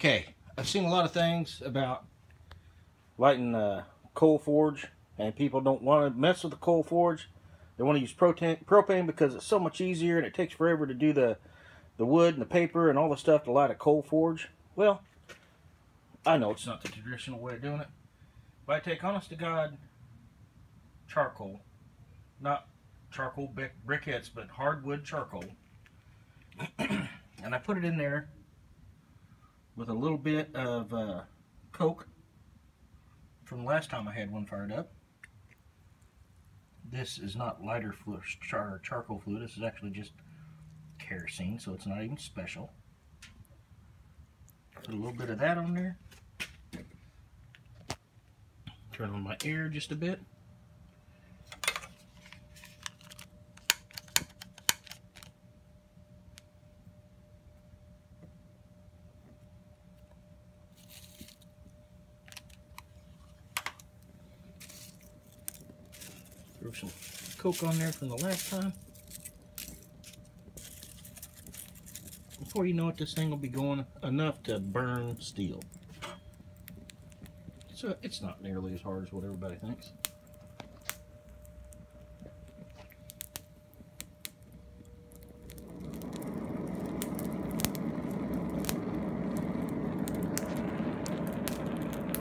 Okay, I've seen a lot of things about lighting coal forge, and people don't want to mess with the coal forge. They want to use propane because it's so much easier and it takes forever to do the wood and the paper and all the stuff to light a coal forge. Well, I know it's not the traditional way of doing it, but I take honest to God charcoal, not charcoal briquettes, but hardwood charcoal, and I put it in there with a little bit of coke from the last time I had one fired up. This is not lighter charcoal fluid. This is actually just kerosene, so it's not even special. Put a little bit of that on there. Turn on my air just a bit. Throw some coke on there from the last time. Before you know it, this thing will be going enough to burn steel. So it's not nearly as hard as what everybody thinks.